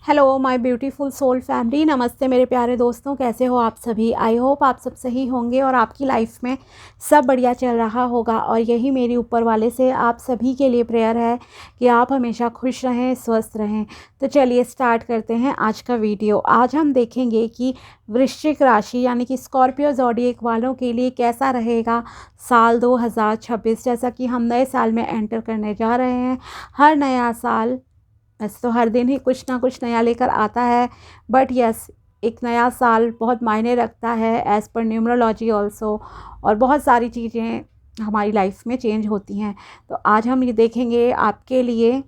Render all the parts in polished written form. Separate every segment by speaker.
Speaker 1: Hello my beautiful soul family, नमस्ते मेरे प्यारे दोस्तों। कैसे हो आप सभी? आई होप आप सब सही होंगे और आपकी लाइफ में सब बढ़िया चल रहा होगा। और यही मेरी ऊपर वाले से आप सभी के लिए प्रेयर है कि आप हमेशा खुश रहें, स्वस्थ रहें। तो चलिए स्टार्ट करते हैं आज का वीडियो। आज हम देखेंगे कि वृश्चिक राशि यानी कि स्कॉर्पियो ज़ोडिएक वालों के लिए कैसा रहेगा साल 2026। जैसा कि हम नए साल में एंटर करने जा रहे हैं। हर नया साल वैसे तो हर दिन ही कुछ ना कुछ नया लेकर आता है, बट यस, एक नया साल बहुत मायने रखता है एज़ पर न्यूमरोलॉजी ऑल्सो। और बहुत सारी चीज़ें हमारी लाइफ में चेंज होती हैं। तो आज हम ये देखेंगे आपके लिए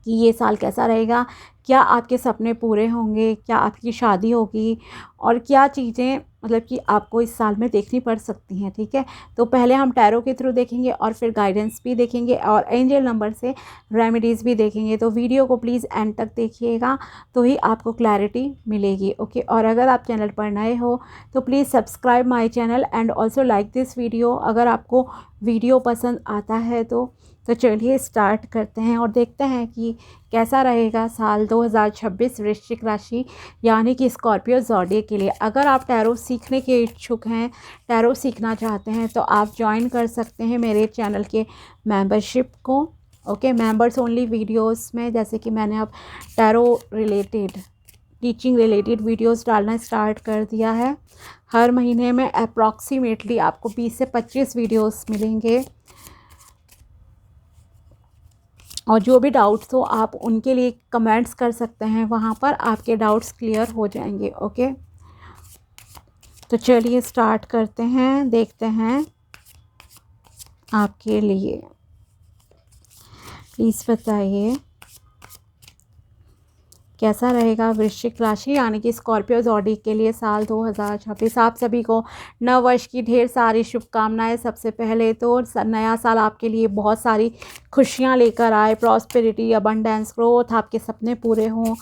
Speaker 1: कि ये साल कैसा रहेगा, क्या आपके सपने पूरे होंगे, क्या आपकी शादी होगी और क्या चीज़ें मतलब कि आपको इस साल में देखनी पड़ सकती हैं। ठीक है, तो पहले हम टैरो के थ्रू देखेंगे और फिर गाइडेंस भी देखेंगे और एंजल नंबर से रेमेडीज़ भी देखेंगे। तो वीडियो को प्लीज़ एंड तक देखिएगा तो ही आपको क्लैरिटी मिलेगी। ओके, और अगर आप चैनल पर नए हो तो please subscribe my channel and also like this video अगर आपको वीडियो पसंद आता है तो चलिए स्टार्ट करते हैं और देखते हैं कि कैसा रहेगा साल 2026 वृश्चिक राशि यानी कि स्कॉर्पियो ज़ोडिएक के लिए। अगर आप टैरो सीखने के इच्छुक हैं, टैरो सीखना चाहते हैं तो आप ज्वाइन कर सकते हैं मेरे चैनल के मेंबरशिप को। ओके, मेंबर्स ओनली वीडियोस में जैसे कि मैंने अब tarot related, teaching related videos डालना स्टार्ट कर दिया है। हर महीने में अप्रॉक्सीमेटली आपको 20 से 25 वीडियोस मिलेंगे और जो भी डाउट्स हो आप उनके लिए कमेंट्स कर सकते हैं, वहाँ पर आपके डाउट्स क्लियर हो जाएंगे। ओके, तो चलिए स्टार्ट करते हैं, देखते हैं आपके लिए। प्लीज़ बताइए कैसा रहेगा वृश्चिक राशि यानी कि स्कॉर्पियो ज़ोडिएक के लिए साल 2026। आप सभी को नव वर्ष की ढेर सारी शुभकामनाएं। सबसे पहले तो नया साल आपके लिए बहुत सारी खुशियां लेकर आए, प्रॉस्पेरिटी, अबंडेंस, ग्रोथ, आपके सपने पूरे हों,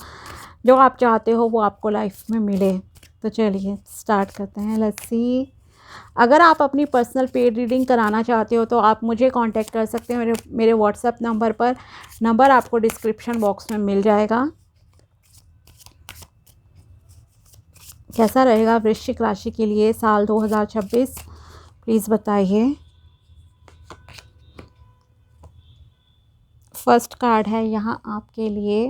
Speaker 1: जो आप चाहते हो वो आपको लाइफ में मिले। तो चलिए स्टार्ट करते हैं। लेट्स सी, अगर आप अपनी पर्सनल पेड रीडिंग कराना चाहते हो तो आप मुझे कांटेक्ट कर सकते हैं मेरे व्हाट्सएप नंबर पर। नंबर आपको डिस्क्रिप्शन बॉक्स में मिल जाएगा। कैसा रहेगा वृश्चिक राशि के लिए साल 2026, प्लीज़ बताइए। फर्स्ट कार्ड है यहाँ आपके लिए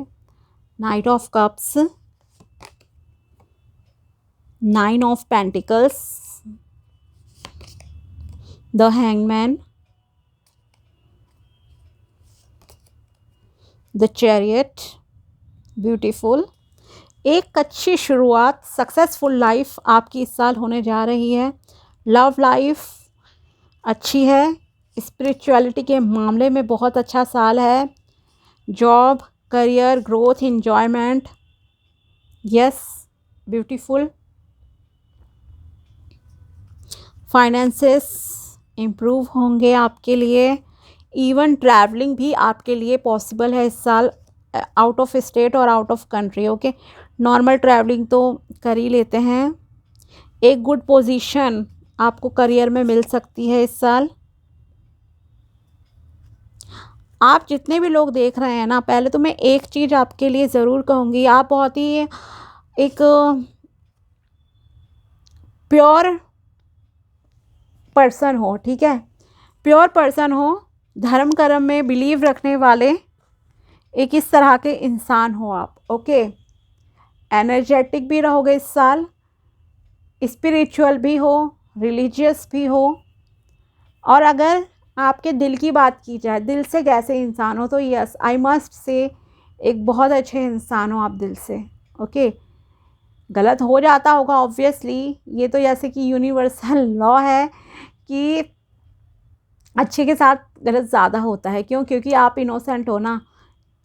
Speaker 1: night of cups, 9 of pentacles, the hangman, the chariot. Beautiful, एक अच्छी शुरुआत, सक्सेसफुल लाइफ आपकी इस साल होने जा रही है। लव लाइफ अच्छी है, स्पिरिचुअलिटी के मामले में बहुत अच्छा साल है। Job, career, growth, enjoyment, yes, beautiful. Finances improve होंगे आपके लिए। इवन ट्रैवलिंग भी आपके लिए पॉसिबल है इस साल, आउट ऑफ स्टेट और out of country. Okay, normal travelling तो कर ही लेते हैं। एक गुड पोजीशन आपको करियर में मिल सकती है इस साल। आप जितने भी लोग देख रहे हैं ना, पहले तो मैं एक चीज़ आपके लिए ज़रूर कहूँगी, आप बहुत ही एक प्योर पर्सन हो। ठीक है, प्योर पर्सन हो, धर्म कर्म में बिलीव रखने वाले एक इस तरह के इंसान हो आप। ओके, एनर्जेटिक भी रहोगे इस साल, स्पिरिचुअल भी हो, रिलीजियस भी हो। और अगर आपके दिल की बात की जाए, दिल से कैसे इंसान हो, तो यस, आई मस्ट से एक बहुत अच्छे इंसान हो आप दिल से। ओके, गलत हो जाता होगा ऑब्वियसली, ये तो जैसे कि यूनिवर्सल लॉ है कि अच्छे के साथ गलत ज़्यादा होता है। क्यों? क्योंकि आप इनोसेंट हो ना,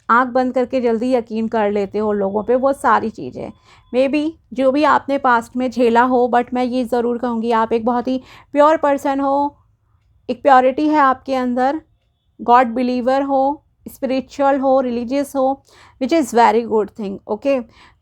Speaker 1: आंख बंद करके जल्दी यकीन कर लेते हो लोगों पे, वो सारी चीज़ें मे बी जो भी आपने पास्ट में झेला हो। बट मैं ये ज़रूर कहूँगी आप एक बहुत ही प्योर पर्सन हो, एक प्योरिटी है आपके अंदर, गॉड बिलीवर हो, स्पिरिचुअल हो, रिलीजियस हो, which is very good thing. Okay,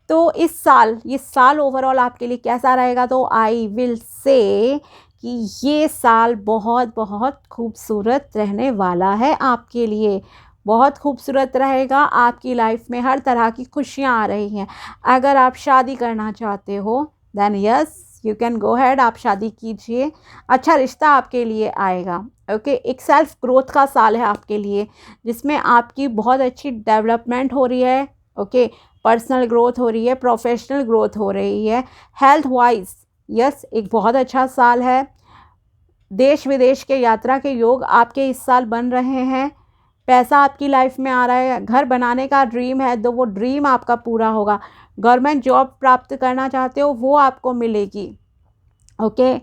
Speaker 1: तो इस साल, ये साल ओवरऑल आपके लिए कैसा रहेगा, तो आई विल से कि ये साल बहुत बहुत खूबसूरत रहने वाला है आपके लिए। बहुत खूबसूरत रहेगा। आपकी लाइफ में हर तरह की खुशियाँ आ रही हैं। अगर आप शादी करना चाहते हो then yes you can go ahead, आप शादी कीजिए, अच्छा रिश्ता आपके लिए आएगा। ओके, एक सेल्फ ग्रोथ का साल है आपके लिए, जिसमें आपकी बहुत अच्छी डेवलपमेंट हो रही है। ओके, पर्सनल ग्रोथ हो रही है, प्रोफेशनल ग्रोथ हो रही है। हेल्थ वाइज यस एक बहुत अच्छा साल है। देश विदेश के यात्रा के योग आपके इस साल बन रहे हैं। पैसा आपकी लाइफ में आ रहा है। घर बनाने का ड्रीम है तो वो ड्रीम आपका पूरा होगा। गवर्नमेंट जॉब प्राप्त करना चाहते हो वो आपको मिलेगी। ओके,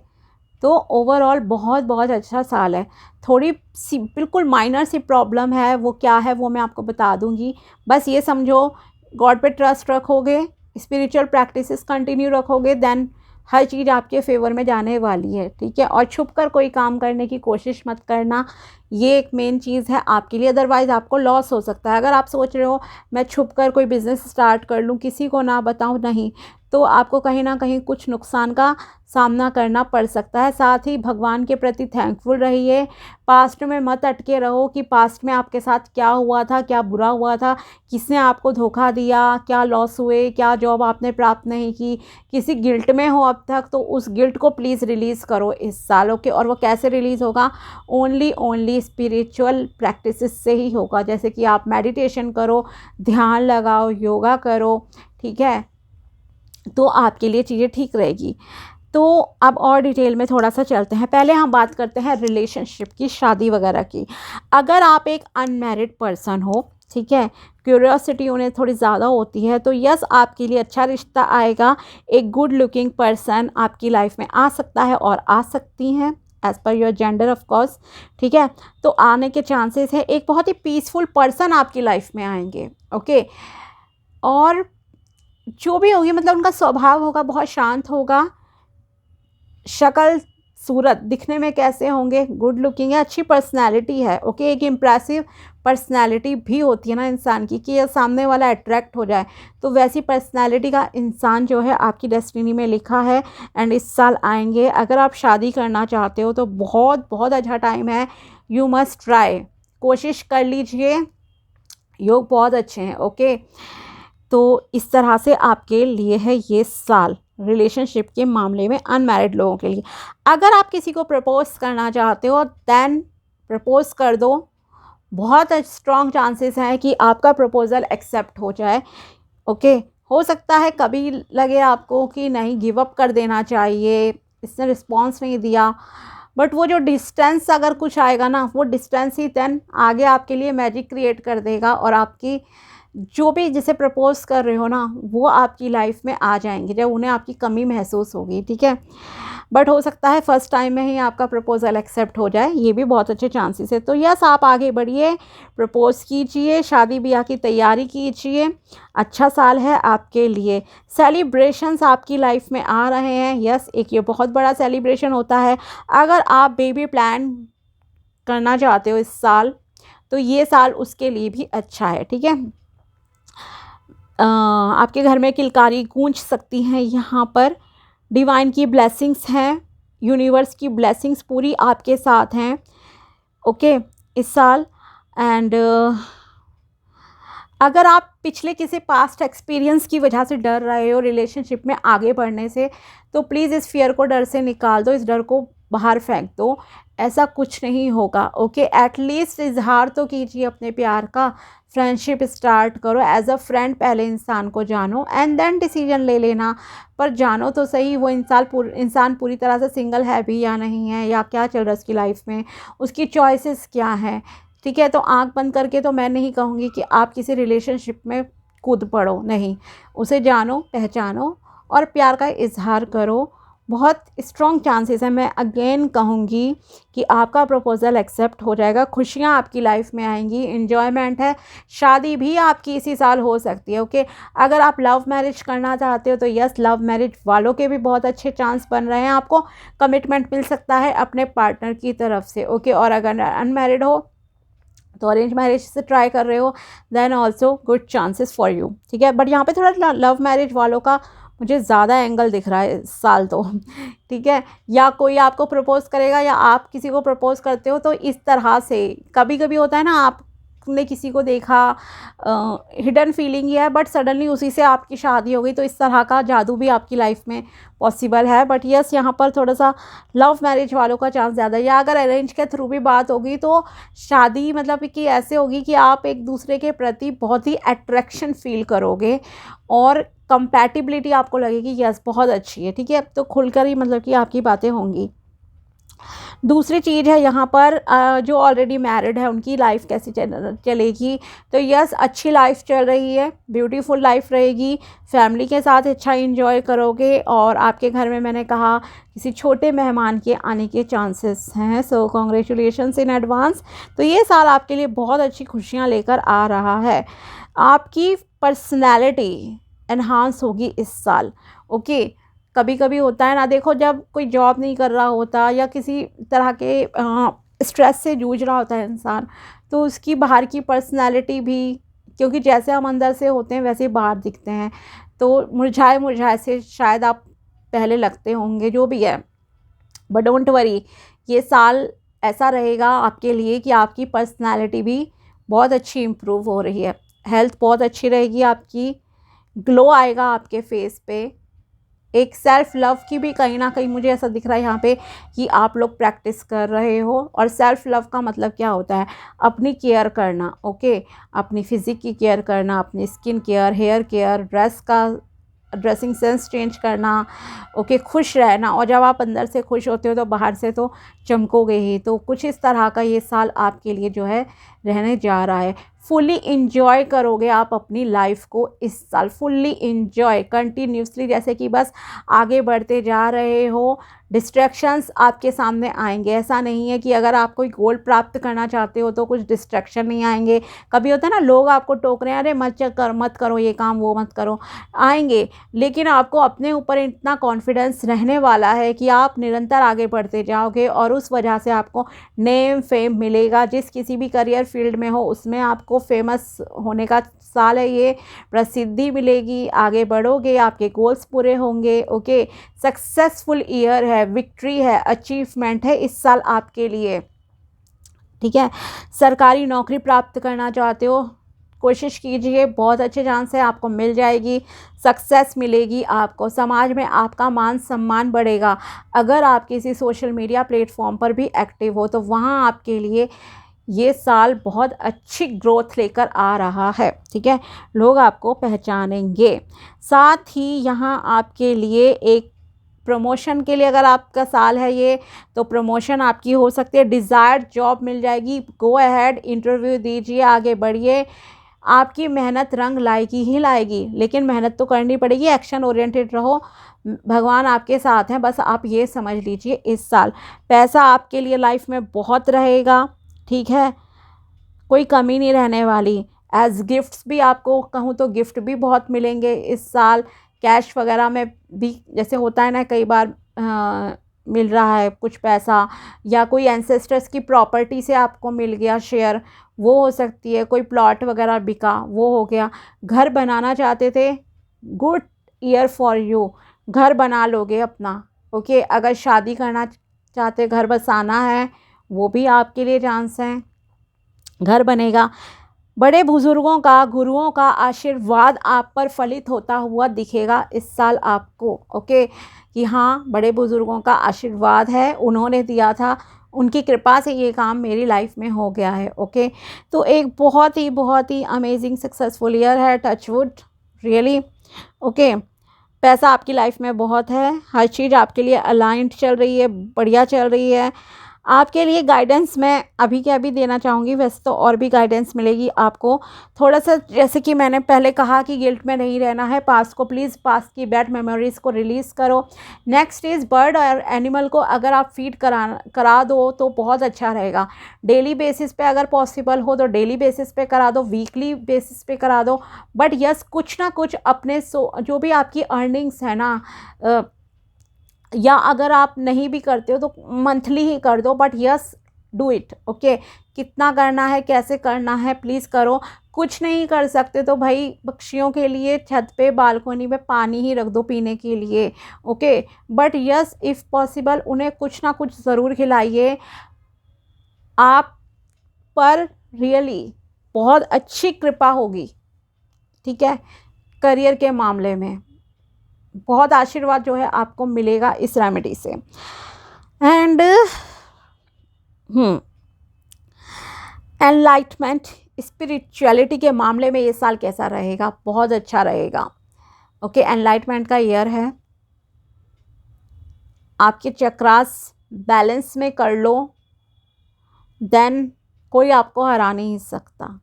Speaker 1: तो ओवरऑल बहुत बहुत अच्छा साल है। थोड़ी सी बिल्कुल माइनर सी प्रॉब्लम है, वो क्या है वो मैं आपको बता दूंगी। बस ये समझो, गॉड पे ट्रस्ट रखोगे, स्पिरिचुअल प्रैक्टिसेस कंटिन्यू रखोगे, देन हर चीज़ आपके फेवर में जाने वाली है। ठीक है, और छुप कर कोई काम करने की कोशिश मत करना, ये एक मेन चीज़ है आपके लिए, अदरवाइज़ आपको लॉस हो सकता है। अगर आप सोच रहे हो मैं छुप कर कोई बिज़नेस स्टार्ट कर लूँ, किसी को ना बताऊँ, नहीं, तो आपको कहीं ना कहीं कुछ नुकसान का सामना करना पड़ सकता है। साथ ही भगवान के प्रति थैंकफुल रहिए। पास्ट में मत अटके रहो कि पास्ट में आपके साथ क्या हुआ था, क्या बुरा हुआ था, किसने आपको धोखा दिया, क्या लॉस हुए, क्या जॉब आपने प्राप्त नहीं की, किसी गिल्ट में हो अब तक, तो उस गिल्ट को प्लीज़ रिलीज़ करो इस सालों के। और वो कैसे रिलीज़ होगा? ओनली स्पिरिचुअल प्रैक्टिसेस से ही होगा। जैसे कि आप मेडिटेशन करो, ध्यान लगाओ, योगा करो, ठीक है, तो आपके लिए चीज़ें ठीक रहेगी। तो अब और डिटेल में थोड़ा सा चलते हैं। पहले हम बात करते हैं रिलेशनशिप की, शादी वगैरह की। अगर आप एक अनमैरिड पर्सन हो, ठीक है, क्यूरियोसिटी उन्हें थोड़ी ज़्यादा होती है, तो यस आपके लिए अच्छा रिश्ता आएगा। एक गुड लुकिंग पर्सन आपकी लाइफ में आ सकता है और आ सकती हैं as per your gender of course. ठीक है, तो आने के चांसेस है। एक बहुत ही पीसफुल पर्सन आपकी लाइफ में आएंगे। ओके, और जो भी होगी मतलब उनका स्वभाव होगा बहुत शांत होगा। शक्ल सूरत दिखने में कैसे होंगे? गुड लुकिंग है, अच्छी पर्सनैलिटी है। ओके, एक इम्प्रेसिव पर्सनैलिटी भी होती है ना इंसान की, कि ये सामने वाला अट्रैक्ट हो जाए, तो वैसी पर्सनैलिटी का इंसान जो है आपकी डेस्टिनी में लिखा है एंड इस साल आएंगे। अगर आप शादी करना चाहते हो तो बहुत बहुत अच्छा टाइम है। यू मस्ट ट्राई, कोशिश कर लीजिए, योग बहुत अच्छे हैं। ओके, तो इस तरह से आपके लिए है ये साल रिलेशनशिप के मामले में अनमैरिड लोगों के लिए। अगर आप किसी को प्रपोज करना चाहते हो देन प्रपोज कर दो। बहुत स्ट्रॉन्ग चांसेस हैं कि आपका प्रपोज़ल एक्सेप्ट हो जाए। ओके, हो सकता है कभी लगे आपको कि नहीं गिव अप कर देना चाहिए, इसने रिस्पॉन्स नहीं दिया, बट वो जो डिस्टेंस अगर कुछ आएगा ना, वो डिस्टेंस ही देन आगे आपके लिए मैजिक क्रिएट कर देगा और आपकी जो भी जिसे प्रपोज कर रहे हो ना वो आपकी लाइफ में आ जाएंगे जब उन्हें आपकी कमी महसूस होगी। ठीक है, बट हो सकता है फर्स्ट टाइम में ही आपका प्रपोजल एक्सेप्ट हो जाए, ये भी बहुत अच्छे चांसेस है। तो यस आप आगे बढ़िए, प्रपोज कीजिए, शादी ब्याह की तैयारी कीजिए, अच्छा साल है आपके लिए। सेलिब्रेशंस आपकी लाइफ में आ रहे हैं। यस, एक ये बहुत बड़ा सेलिब्रेशन होता है। अगर आप बेबी प्लान करना चाहते हो इस साल, तो ये साल उसके लिए भी अच्छा है। ठीक है, आपके घर में किलकारी गूंज सकती हैं। यहाँ पर डिवाइन की ब्लेसिंग्स हैं, यूनिवर्स की ब्लेसिंग्स पूरी आपके साथ हैं। ओके, इस साल एंड अगर आप पिछले किसी पास्ट एक्सपीरियंस की वजह से डर रहे हो रिलेशनशिप में आगे बढ़ने से, तो प्लीज़ इस फियर को डर से निकाल दो, इस डर को बाहर फेंक दो। ऐसा कुछ नहीं होगा। ओके, एटलीस्ट इजहार तो कीजिए अपने प्यार का, फ्रेंडशिप स्टार्ट करो, एज अ फ्रेंड पहले इंसान को जानो एंड देन डिसीजन ले लेना। पर जानो तो सही वो इंसान पूरी तरह से सिंगल है भी या नहीं है, या क्या चल रहा है उसकी लाइफ में, उसकी चॉइसेस क्या हैं। ठीक है, तो आंख बंद करके तो मैं नहीं कहूँगी कि आप किसी रिलेशनशिप में कूद पड़ो, नहीं, उसे जानो, पहचानो और प्यार का इजहार करो। बहुत स्ट्रॉन्ग चांसेस हैं, मैं अगेन कहूँगी कि आपका प्रपोज़ल एक्सेप्ट हो जाएगा, खुशियाँ आपकी लाइफ में आएंगी, इन्जॉयमेंट है, शादी भी आपकी इसी साल हो सकती है। ओके, अगर आप लव मैरिज करना चाहते हो तो यस लव मैरिज वालों के भी बहुत अच्छे चांस बन रहे हैं, आपको कमिटमेंट मिल सकता है अपने पार्टनर की तरफ से। ओके, और अगर अनमैरिड हो तो अरेंज मैरिज से ट्राई कर रहे हो then also good chances for you. ठीक है, बट यहाँ पे थोड़ा लव मैरिज वालों का मुझे ज़्यादा एंगल दिख रहा है इस साल तो। ठीक है, या कोई आपको प्रपोज करेगा या आप किसी को प्रपोज करते हो, तो इस तरह से कभी कभी होता है ना, आप ने किसी को देखा, हिडन फीलिंग ही है, बट सडनली उसी से आपकी शादी हो गई, तो इस तरह का जादू भी आपकी लाइफ में पॉसिबल है। बट यस, यहाँ पर थोड़ा सा लव मैरिज वालों का चांस ज़्यादा है, या अगर अरेंज के थ्रू भी बात होगी तो शादी मतलब कि ऐसे होगी कि आप एक दूसरे के प्रति बहुत ही अट्रैक्शन फील करोगे और कंपैटिबिलिटी आपको लगेगी यस बहुत अच्छी है, ठीक है। तो खुलकर ही मतलब कि आपकी बातें होंगी। दूसरी चीज़ है यहाँ पर जो ऑलरेडी मैरिड है उनकी लाइफ कैसी चलेगी, तो यस अच्छी लाइफ चल रही है, ब्यूटीफुल लाइफ रहेगी, फैमिली के साथ अच्छा इंजॉय करोगे, और आपके घर में मैंने कहा किसी छोटे मेहमान के आने के चांसेस हैं। सो कॉन्ग्रेचुलेशंस इन एडवांस। तो ये साल आपके लिए बहुत अच्छी खुशियाँ लेकर आ रहा है। आपकी पर्सनैलिटी एनहांस होगी इस साल, ओके। कभी कभी होता है ना, देखो जब कोई जॉब नहीं कर रहा होता या किसी तरह के स्ट्रेस से जूझ रहा होता है इंसान, तो उसकी बाहर की पर्सनैलिटी भी, क्योंकि जैसे हम अंदर से होते हैं वैसे ही बाहर दिखते हैं, तो मुरझाए मुरझाए से शायद आप पहले लगते होंगे, जो भी है। बट डोंट वरी, ये साल ऐसा रहेगा आपके लिए कि आपकी पर्सनैलिटी भी बहुत अच्छी इम्प्रूव हो रही है, हेल्थ बहुत अच्छी रहेगी आपकी, ग्लो आएगा आपके फेस पे, एक सेल्फ लव की भी कहीं ना कहीं मुझे ऐसा दिख रहा है यहाँ पे कि आप लोग प्रैक्टिस कर रहे हो। और सेल्फ लव का मतलब क्या होता है, अपनी केयर करना, ओके। अपनी फिज़िक की केयर करना, अपनी skin care, hair care, dressing sense change करना, ओके। खुश रहना, और जब आप अंदर से खुश होते हो तो बाहर से तो चमकोगे ही। तो कुछ इस तरह का ये साल आपके लिए जो है रहने जा रहा है। फुल्ली इंजॉय करोगे आप अपनी लाइफ को इस साल, फुल्ली इंजॉय कंटिन्यूसली, जैसे कि बस आगे बढ़ते जा रहे हो। डिस्ट्रैक्शंस आपके सामने आएंगे, ऐसा नहीं है कि अगर आप कोई गोल प्राप्त करना चाहते हो तो कुछ डिस्ट्रैक्शन नहीं आएंगे। कभी होता है ना, लोग आपको टोक रहे हैं, अरे मत करो ये काम, वो मत करो, आएंगे। लेकिन आपको अपने ऊपर इतना कॉन्फिडेंस रहने वाला है कि आप निरंतर आगे बढ़ते जाओगे, और उस वजह से आपको नेम फेम मिलेगा। जिस किसी भी करियर फील्ड में हो उसमें आपको फेमस होने का साल है ये, प्रसिद्धि मिलेगी, आगे बढ़ोगे, आपके गोल्स पूरे होंगे, ओके। सक्सेसफुल ईयर है, विक्ट्री है, अचीवमेंट है इस साल आपके लिए, ठीक है। सरकारी नौकरी प्राप्त करना चाहते हो, कोशिश कीजिए, बहुत अच्छे चांस है आपको मिल जाएगी, सक्सेस मिलेगी आपको, समाज में आपका मान सम्मान बढ़ेगा। अगर आप किसी सोशल मीडिया प्लेटफॉर्म पर भी एक्टिव हो तो वहाँ आपके लिए ये साल बहुत अच्छी ग्रोथ लेकर आ रहा है, ठीक है। लोग आपको पहचानेंगे। साथ ही यहाँ आपके लिए एक प्रमोशन के लिए, अगर आपका साल है ये, तो प्रमोशन आपकी हो सकती है, डिज़ायर्ड जॉब मिल जाएगी। गो अहेड, इंटरव्यू दीजिए, आगे बढ़िए। आपकी मेहनत रंग लाएगी ही लाएगी, लेकिन मेहनत तो करनी पड़ेगी, एक्शन ओरिएंटेड रहो, भगवान आपके साथ हैं, बस आप ये समझ लीजिए। इस साल पैसा आपके लिए लाइफ में बहुत रहेगा, ठीक है, कोई कमी नहीं रहने वाली। एज गिफ्ट्स भी आपको कहूँ तो गिफ्ट भी बहुत मिलेंगे इस साल, कैश वगैरह में भी, जैसे होता है ना कई बार मिल रहा है कुछ पैसा, या कोई एंसेस्टर्स की प्रॉपर्टी से आपको मिल गया शेयर, वो हो सकती है, कोई प्लॉट वगैरह बिका वो हो गया। घर बनाना चाहते थे, गुड ईयर फॉर यू, घर बना लोगे अपना, ओके। अगर शादी करना चाहते, घर बसाना है, वो भी आपके लिए चांस है, घर बनेगा। बड़े बुजुर्गों का, गुरुओं का आशीर्वाद आप पर फलित होता हुआ दिखेगा इस साल आपको, ओके। कि हाँ, बड़े बुजुर्गों का आशीर्वाद है, उन्होंने दिया था, उनकी कृपा से ये काम मेरी लाइफ में हो गया है, ओके। तो एक बहुत ही अमेजिंग सक्सेसफुल ईयर है, टच वुड, रियली, ओके। पैसा आपकी लाइफ में बहुत है, हर चीज़ आपके लिए अलाइंड चल रही है, बढ़िया चल रही है। आपके लिए गाइडेंस मैं अभी के अभी देना चाहूँगी, वैसे तो और भी गाइडेंस मिलेगी आपको। थोड़ा सा जैसे कि मैंने पहले कहा कि गिल्ट में नहीं रहना है, पास्ट को प्लीज़, पास्ट की बैड मेमोरीज़ को रिलीज़ करो। नेक्स्ट इज़ बर्ड और एनिमल को अगर आप फीड करा दो तो बहुत अच्छा रहेगा। डेली बेसिस पे अगर पॉसिबल हो तो डेली बेसिस पे करा दो, वीकली बेसिस पे करा दो, बट यस कुछ ना कुछ अपने जो भी आपकी अर्निंग्स है ना, या अगर आप नहीं भी करते हो तो मंथली ही कर दो, but yes do it, okay. कितना करना है, कैसे करना है, प्लीज़ करो। कुछ नहीं कर सकते तो भाई पक्षियों के लिए छत पे, बालकोनी में पानी ही रख दो पीने के लिए, okay. But yes if possible उन्हें कुछ ना कुछ ज़रूर खिलाइए। आप पर रियली बहुत अच्छी कृपा होगी, ठीक है। करियर के मामले में बहुत आशीर्वाद जो है आपको मिलेगा इस रेमेडी से। एंड एनलाइटमेंट, स्पिरिचुअलिटी के मामले में ये साल कैसा रहेगा? बहुत अच्छा रहेगा। ओके, एनलाइटमेंट का ईयर है। आपके चक्रास बैलेंस में कर लो, देन कोई आपको हरा नहीं सकता।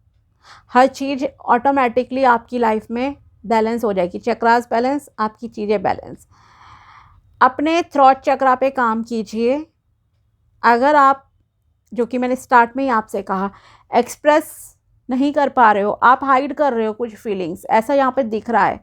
Speaker 1: हर चीज़ ऑटोमेटिकली आपकी लाइफ में बैलेंस हो जाएगी। चक्रास बैलेंस, आपकी चीज़ें बैलेंस। अपने थ्रॉट चक्रा पे काम कीजिए। अगर आप, जो कि मैंने स्टार्ट में ही आपसे कहा, एक्सप्रेस नहीं कर पा रहे हो, आप हाइड कर रहे हो कुछ फीलिंग्स, ऐसा यहाँ पे दिख रहा है,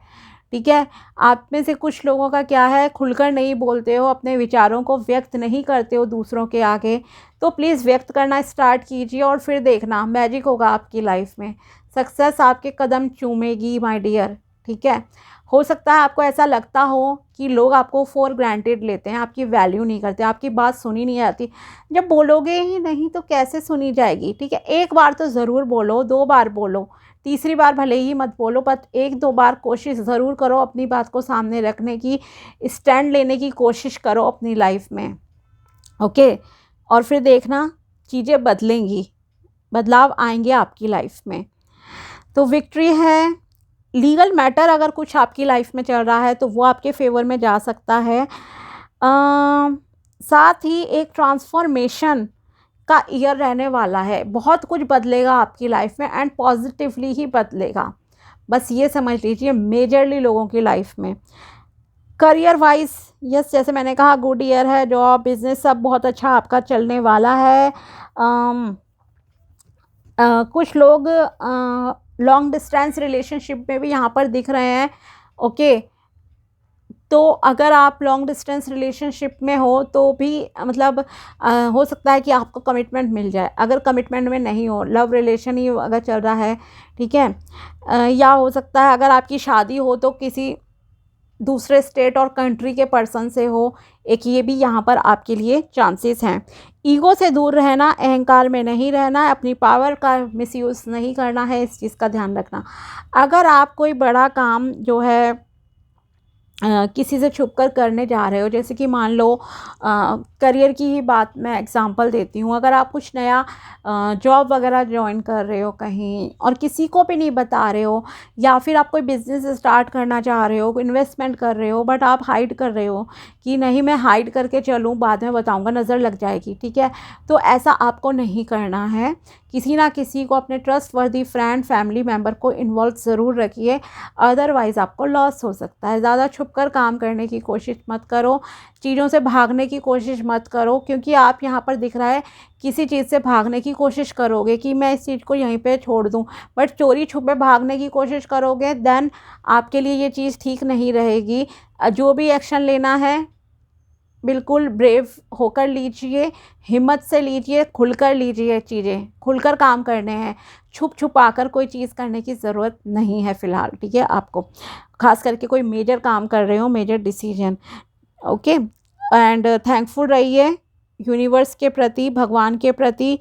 Speaker 1: ठीक है। आप में से कुछ लोगों का क्या है, खुलकर नहीं बोलते हो, अपने विचारों को व्यक्त नहीं करते हो दूसरों के आगे। तो प्लीज़ व्यक्त करना स्टार्ट कीजिए और फिर देखना मैजिक होगा आपकी लाइफ में। सक्सेस आपके कदम चूमेगी माय डियर, ठीक है। हो सकता है आपको ऐसा लगता हो कि लोग आपको फॉर ग्रांटेड लेते हैं, आपकी वैल्यू नहीं करते, आपकी बात सुनी नहीं जाती। जब बोलोगे ही नहीं तो कैसे सुनी जाएगी, ठीक है। एक बार तो ज़रूर बोलो, 2 बार बोलो, तीसरी बार भले ही मत बोलो, पर 1-2 बार कोशिश ज़रूर करो अपनी बात को सामने रखने की, स्टैंड लेने की कोशिश करो अपनी लाइफ में, ओके। और फिर देखना चीज़ें बदलेंगी, बदलाव आएंगे आपकी लाइफ में। तो विक्ट्री है। लीगल मैटर अगर कुछ आपकी लाइफ में चल रहा है तो वो आपके फेवर में जा सकता है। साथ ही एक ट्रांसफॉर्मेशन का ईयर रहने वाला है। बहुत कुछ बदलेगा आपकी लाइफ में एंड पॉजिटिवली ही बदलेगा, बस ये समझ लीजिए मेजरली लोगों की लाइफ में। करियर वाइज यस, जैसे मैंने कहा गुड ईयर है। जॉब, बिजनेस सब बहुत अच्छा आपका चलने वाला है। कुछ लोग लॉन्ग डिस्टेंस रिलेशनशिप में भी यहाँ पर दिख रहे हैं, ओके। तो अगर आप लॉन्ग डिस्टेंस रिलेशनशिप में हो तो भी मतलब हो सकता है कि आपको कमिटमेंट मिल जाए। अगर कमिटमेंट में नहीं हो, लव रिलेशन ही अगर चल रहा है, ठीक है। या हो सकता है अगर आपकी शादी हो तो किसी दूसरे स्टेट और कंट्री के पर्सन से हो, एक ये भी यहाँ पर आपके लिए चांसेस हैं। ईगो से दूर रहना, अहंकार में नहीं रहना है, अपनी पावर का मिसयूज़ नहीं करना है, इस चीज़ का ध्यान रखना। अगर आप कोई बड़ा काम जो है किसी से छुप कर करने जा रहे हो, जैसे कि मान लो करियर की ही बात मैं एग्जांपल देती हूँ। अगर आप कुछ नया जॉब वगैरह ज्वाइन कर रहे हो कहीं और किसी को भी नहीं बता रहे हो, या फिर आप कोई बिज़नेस स्टार्ट करना चाह रहे हो, इन्वेस्टमेंट कर रहे हो, बट आप हाइड कर रहे हो कि नहीं मैं हाइड करके चलूँ, बाद में बताऊँगा, नज़र लग जाएगी, ठीक है। तो ऐसा आपको नहीं करना है। किसी ना किसी को, अपने ट्रस्ट वर्दी फ्रेंड, फैमिली मेम्बर को इन्वॉल्व ज़रूर रखिए, अदरवाइज़ आपको लॉस हो सकता है। ज़्यादा छुप कर काम करने की कोशिश मत करो, चीज़ों से भागने की कोशिश मत करो, क्योंकि आप यहाँ पर दिख रहा है किसी चीज़ से भागने की कोशिश करोगे कि मैं इस चीज़ को यहीं पे छोड़ दूँ, बट चोरी छुपे भागने की कोशिश करोगे, देन आपके लिए ये चीज़ ठीक नहीं रहेगी। जो भी एक्शन लेना है बिल्कुल ब्रेव होकर लीजिए, हिम्मत से लीजिए, खुलकर लीजिए, चीज़ें खुलकर काम करने हैं। छुप छुपा कर कोई चीज़ करने की ज़रूरत नहीं है फ़िलहाल, ठीक है। आपको खास करके कोई मेजर काम कर रहे हो, major decision, okay. And thankful रहिए यूनिवर्स के प्रति, भगवान के प्रति,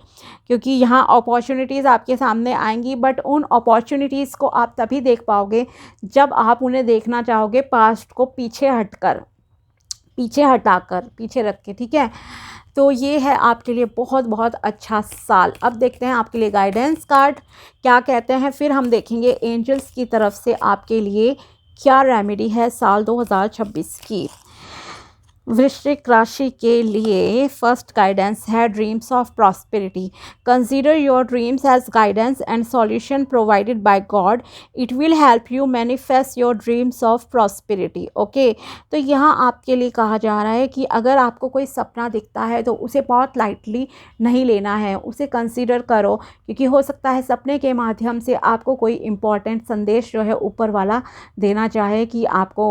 Speaker 1: क्योंकि यहाँ अपॉर्चुनिटीज़ आपके सामने आएंगी, बट उन अपॉर्चुनिटीज़ को आप तभी देख पाओगे जब आप उन्हें देखना चाहोगे पास्ट को पीछे हटकर, पीछे हटाकर, पीछे रख के, ठीक है। तो ये है आपके लिए बहुत बहुत अच्छा साल। अब देखते हैं आपके लिए गाइडेंस कार्ड क्या कहते हैं, फिर हम देखेंगे एंजल्स की तरफ से आपके लिए क्या रेमेडी है साल 2026 की। वृश्चिक राशि के लिए फर्स्ट गाइडेंस है dreams of prosperity. Consider your dreams as guidance and solution provided by God. It will help you manifest your dreams of prosperity, okay. तो यहाँ आपके लिए कहा जा रहा है कि अगर आपको कोई सपना दिखता है तो उसे बहुत लाइटली नहीं लेना है, उसे कंसीडर करो, क्योंकि हो सकता है सपने के माध्यम से आपको कोई इम्पॉर्टेंट संदेश जो है ऊपर वाला देना चाहे कि आपको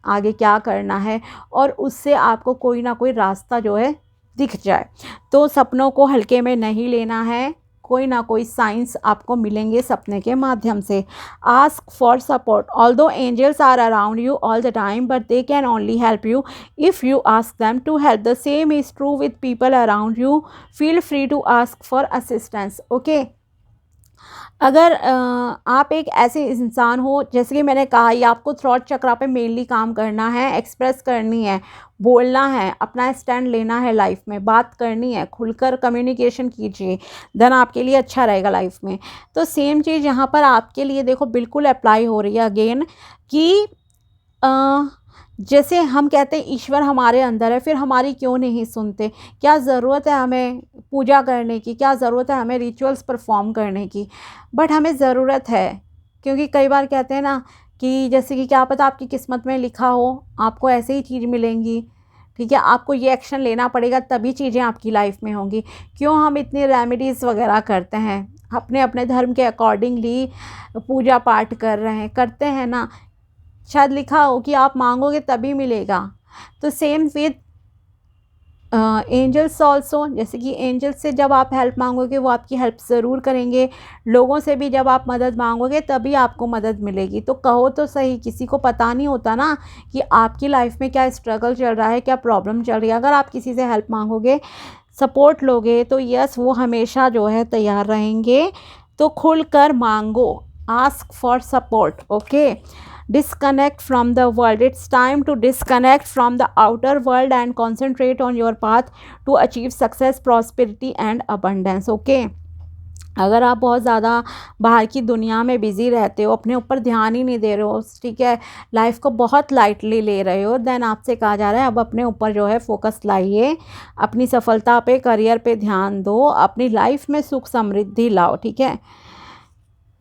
Speaker 1: आगे क्या करना है, और उससे आपको कोई ना कोई रास्ता जो है दिख जाए। तो सपनों को हल्के में नहीं लेना है, कोई ना कोई साइंस आपको मिलेंगे सपने के माध्यम से। Ask for support. Although angels are around you all the time, but they can only help you if you ask them to help. The same is true with people around you. Feel free to ask for assistance, okay. अगर आप एक ऐसे इंसान हो, जैसे कि मैंने कहा, ये आपको थ्रॉट चक्रा पे मेनली काम करना है, एक्सप्रेस करनी है, बोलना है, अपना स्टैंड लेना है, लाइफ में बात करनी है, खुलकर कम्युनिकेशन कीजिए, देन आपके लिए अच्छा रहेगा लाइफ में। तो सेम चीज़ यहाँ पर आपके लिए देखो बिल्कुल अप्लाई हो रही है अगेन, कि अ, जैसे हम कहते हैं ईश्वर हमारे अंदर है, फिर हमारी क्यों नहीं सुनते? क्या ज़रूरत है हमें पूजा करने की? क्या ज़रूरत है हमें रिचुअल्स परफॉर्म करने की? बट हमें ज़रूरत है, क्योंकि कई बार कहते हैं ना कि जैसे कि क्या पता आपकी किस्मत में लिखा हो आपको ऐसे ही चीज़ मिलेंगी, ठीक है, आपको ये एक्शन लेना पड़ेगा तभी चीज़ें आपकी लाइफ में होंगी। क्यों हम इतनी रेमेडीज़ वगैरह करते हैं, अपने अपने धर्म के अकॉर्डिंगली पूजा पाठ कर रहे हैं, करते हैं ना, शायद लिखा हो कि आप मांगोगे तभी मिलेगा। तो सेम विद एंजल्स ऑल्सो, जैसे कि एंजल्स से जब आप हेल्प मांगोगे वो आपकी हेल्प ज़रूर करेंगे। लोगों से भी जब आप मदद मांगोगे तभी आपको मदद मिलेगी। तो कहो तो सही, किसी को पता नहीं होता ना कि आपकी लाइफ में क्या स्ट्रगल चल रहा है, क्या प्रॉब्लम चल रही है। अगर आप किसी से हेल्प मांगोगे, सपोर्ट लोगे, तो यस वो हमेशा जो है तैयार रहेंगे। तो खुल कर मांगो, ask for support, okay. Disconnect from the world. It's time to disconnect from the outer world and concentrate on your path to achieve success, prosperity and abundance, okay। अगर आप बहुत ज़्यादा बाहर की दुनिया में बिज़ी रहते हो, अपने ऊपर ध्यान ही नहीं दे रहे हो, ठीक है, लाइफ को बहुत लाइटली ले रहे हो, देन आपसे कहा जा रहा है अब अपने ऊपर जो है फोकस लाइए, अपनी सफलता पे, करियर पे ध्यान दो, अपनी लाइफ में सुख समृद्धि लाओ, ठीक है,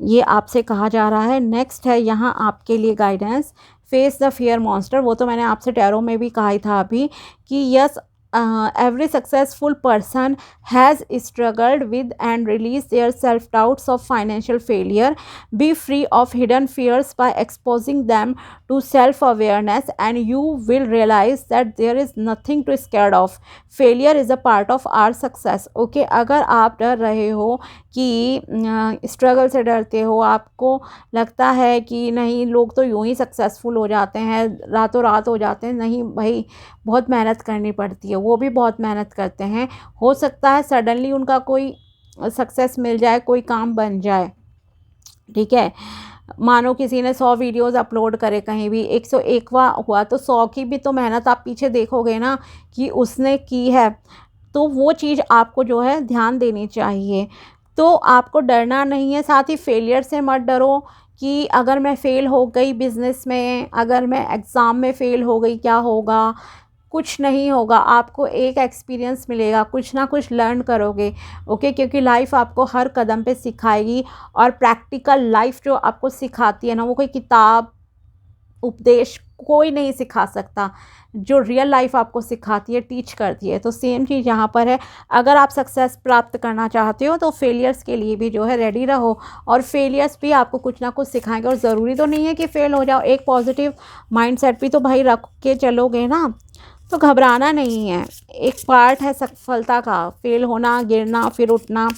Speaker 1: ये आपसे कहा जा रहा है। नेक्स्ट है यहाँ आपके लिए guidance, face the fear monster. वो तो मैंने आपसे टैरो में भी कहा ही था अभी कि yes, every successful person has struggled with and released their self doubts of financial failure. Be free of hidden fears by exposing them to self awareness, and you will realize that there is nothing to scared of. Failure is a part of our success, okay। अगर आप डर रहे हो कि struggle से डरते हो, आपको लगता है कि नहीं लोग तो यूं ही सक्सेसफुल हो जाते हैं, रातों रात हो जाते हैं, नहीं भाई, बहुत मेहनत करनी पड़ती है, वो भी बहुत मेहनत करते हैं। हो सकता है सडनली उनका कोई सक्सेस मिल जाए, कोई काम बन जाए, ठीक है। मानो किसी ने 100 वीडियोस अपलोड करे, कहीं भी 101वां हुआ तो 100 की भी तो मेहनत आप पीछे देखोगे ना कि उसने की है। तो वो चीज़ आपको जो है ध्यान देनी चाहिए। तो आपको डरना नहीं है, साथ ही फेलियर से मत डरो कि अगर मैं फ़ेल हो गई बिज़नेस में, अगर मैं एग्ज़ाम में फ़ेल हो गई क्या होगा? कुछ नहीं होगा, आपको एक एक्सपीरियंस मिलेगा, कुछ ना कुछ लर्न करोगे, ओके। क्योंकि लाइफ आपको हर कदम पे सिखाएगी, और प्रैक्टिकल लाइफ जो आपको सिखाती है ना, वो कोई किताब उपदेश कोई नहीं सिखा सकता, जो रियल लाइफ आपको सिखाती है, टीच करती है। तो सेम चीज़ यहाँ पर है, अगर आप सक्सेस प्राप्त करना चाहते हो तो फेलियर्स के लिए भी जो है रेडी रहो, और फेलियर्स भी आपको कुछ ना कुछ सिखाएंगे। और ज़रूरी तो नहीं है कि फ़ेल हो जाओ, एक पॉजिटिव माइंडसेट भी तो भाई रख के चलोगे ना, तो घबराना नहीं है, एक पार्ट है सफलता का, फेल होना, गिरना, फिर उठना।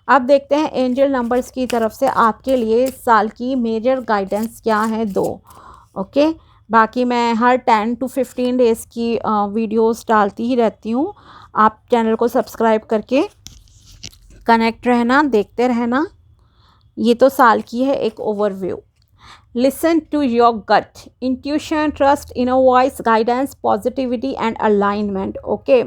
Speaker 1: अब देखते हैं एंजल नंबर्स की तरफ से आपके लिए इस साल की मेजर गाइडेंस क्या है, 2, ओके। बाकी मैं हर 10 to 15 डेज़ की वीडियोस डालती ही रहती हूँ। आप चैनल को सब्सक्राइब करके कनेक्ट रहना, देखते रहना। ये तो साल की है एक overview. Listen to your gut, intuition, trust inner voice, guidance, positivity and alignment, okay।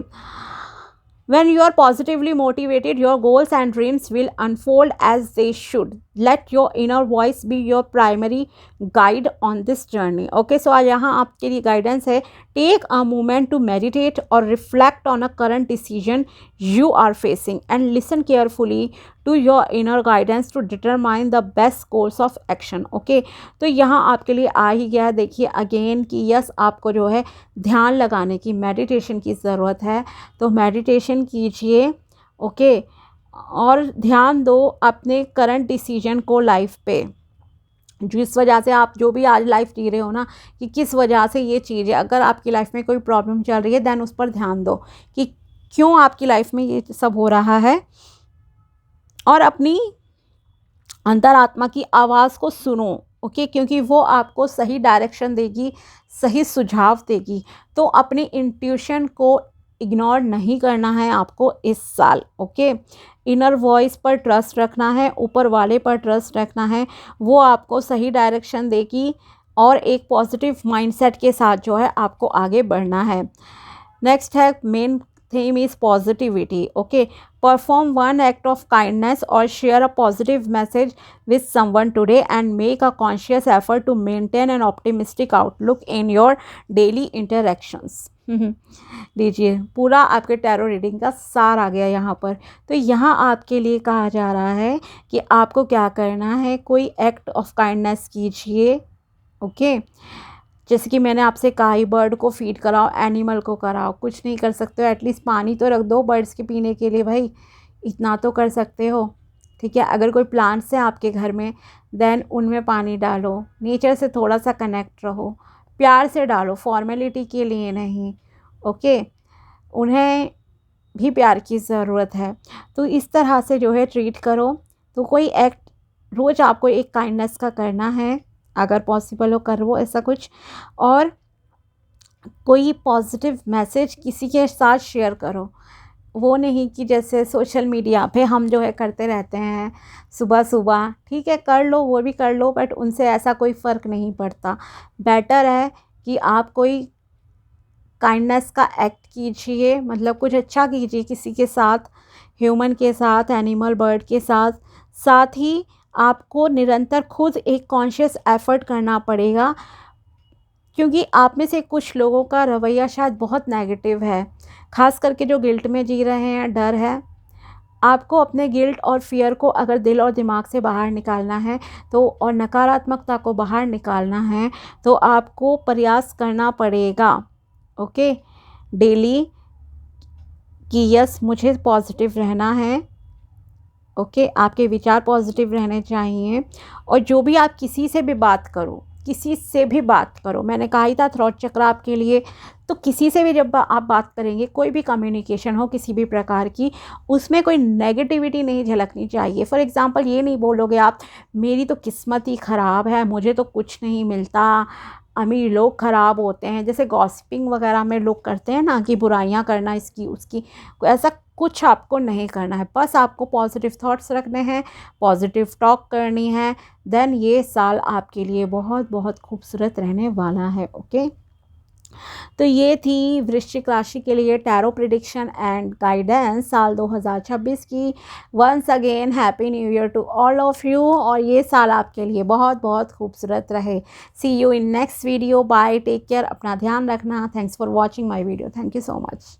Speaker 1: When you are positively motivated, your goals and dreams will unfold as they should. Let your inner voice be your primary guide on this journey. Okay, so आज यहाँ आपके लिए guidance है. Take a moment to meditate or reflect on a current decision you are facing and listen carefully to your inner guidance to determine the best course of action. Okay, तो यहाँ आपके लिए आ ही गया है. देखिए अगेन कि yes आपको जो है ध्यान लगाने की, मेडिटेशन की ज़रूरत है. तो मेडिटेशन कीजिए, ओके, और ध्यान दो अपने करंट डिसीजन को लाइफ पे, जिस वजह से आप जो भी आज लाइफ जी रहे हो ना, कि किस वजह से ये चीज़ है. अगर आपकी लाइफ में कोई प्रॉब्लम चल रही है देन उस पर ध्यान दो कि क्यों आपकी लाइफ में ये सब हो रहा है, और अपनी अंतरात्मा की आवाज़ को सुनो, ओके, क्योंकि वो आपको सही डायरेक्शन देगी, सही सुझाव देगी. तो अपनी इंट्यूशन को इग्नोर नहीं करना है आपको इस साल। ओके, इनर वॉइस पर ट्रस्ट रखना है, ऊपर वाले पर ट्रस्ट रखना है, वो आपको सही डायरेक्शन देगी और एक पॉजिटिव माइंडसेट के साथ जो है आपको आगे बढ़ना है। नेक्स्ट है main theme is positivity. Okay, perform one act of kindness और share a positive message with someone today and make a conscious effort to maintain an optimistic outlook in your daily interactions. लीजिए, पूरा आपके tarot reading का सार आ गया यहाँ पर। तो यहाँ आपके लिए कहा जा रहा है कि आपको क्या करना है, कोई एक्ट ऑफ काइंडनेस कीजिए। ओके, जैसे कि मैंने आपसे कहा ही, बर्ड को फीड कराओ, एनिमल को कराओ, कुछ नहीं कर सकते हो एटलीस्ट पानी तो रख दो बर्ड्स के पीने के लिए भाई, इतना तो कर सकते हो। ठीक है, अगर कोई प्लांट्स हैं आपके घर में देन उनमें पानी डालो, नेचर से थोड़ा सा कनेक्ट रहो, प्यार से डालो, फॉर्मेलिटी के लिए नहीं। ओके, उन्हें भी प्यार की ज़रूरत है, तो इस तरह से जो है ट्रीट करो। तो कोई एक्ट रोज़ आपको एक काइंडनेस का करना है, अगर पॉसिबल हो कर वो ऐसा कुछ, और कोई पॉजिटिव मैसेज किसी के साथ शेयर करो। वो नहीं कि जैसे सोशल मीडिया पे हम जो है करते रहते हैं सुबह सुबह, ठीक है कर लो, वो भी कर लो, बट उनसे ऐसा कोई फ़र्क नहीं पड़ता। बेटर है कि आप कोई काइंडनेस का एक्ट कीजिए, मतलब कुछ अच्छा कीजिए किसी के साथ, ह्यूमन के साथ, एनिमल, बर्ड के साथ। साथ ही आपको निरंतर खुद एक कॉन्शियस एफर्ट करना पड़ेगा, क्योंकि आप में से कुछ लोगों का रवैया शायद बहुत नेगेटिव है, ख़ास करके जो गिल्ट में जी रहे हैं, डर है। आपको अपने गिल्ट और फियर को अगर दिल और दिमाग से बाहर निकालना है तो, और नकारात्मकता को बाहर निकालना है तो आपको प्रयास करना पड़ेगा। ओके, डेली कि यस मुझे पॉजिटिव रहना है। ओके, आपके विचार पॉजिटिव रहने चाहिए, और जो भी आप किसी से भी बात करो, किसी से भी बात करो, मैंने कहा ही था थ्रोट चक्र आपके लिए, तो किसी से भी जब आप बात करेंगे, कोई भी कम्युनिकेशन हो किसी भी प्रकार की, उसमें कोई नेगेटिविटी नहीं झलकनी चाहिए। फॉर एग्ज़ाम्पल ये नहीं बोलोगे आप मेरी तो किस्मत ही ख़राब है, मुझे तो कुछ नहीं मिलता, अमीर लोग ख़राब होते हैं, जैसे गॉसिपिंग वगैरह में लोग करते हैं ना कि बुराइयां करना इसकी उसकी, ऐसा कुछ आपको नहीं करना है। बस आपको पॉजिटिव थॉट्स रखने हैं, पॉजिटिव टॉक करनी है, देन ये साल आपके लिए बहुत बहुत खूबसूरत रहने वाला है। ओके, तो ये थी वृश्चिक राशि के लिए टैरो प्रिडिक्शन एंड गाइडेंस साल 2026 की। Once again happy new year to all of you, और ये साल आपके लिए बहुत बहुत खूबसूरत रहे। See you in next video, bye, take care, अपना ध्यान रखना। Thanks for watching my video, thank you so much.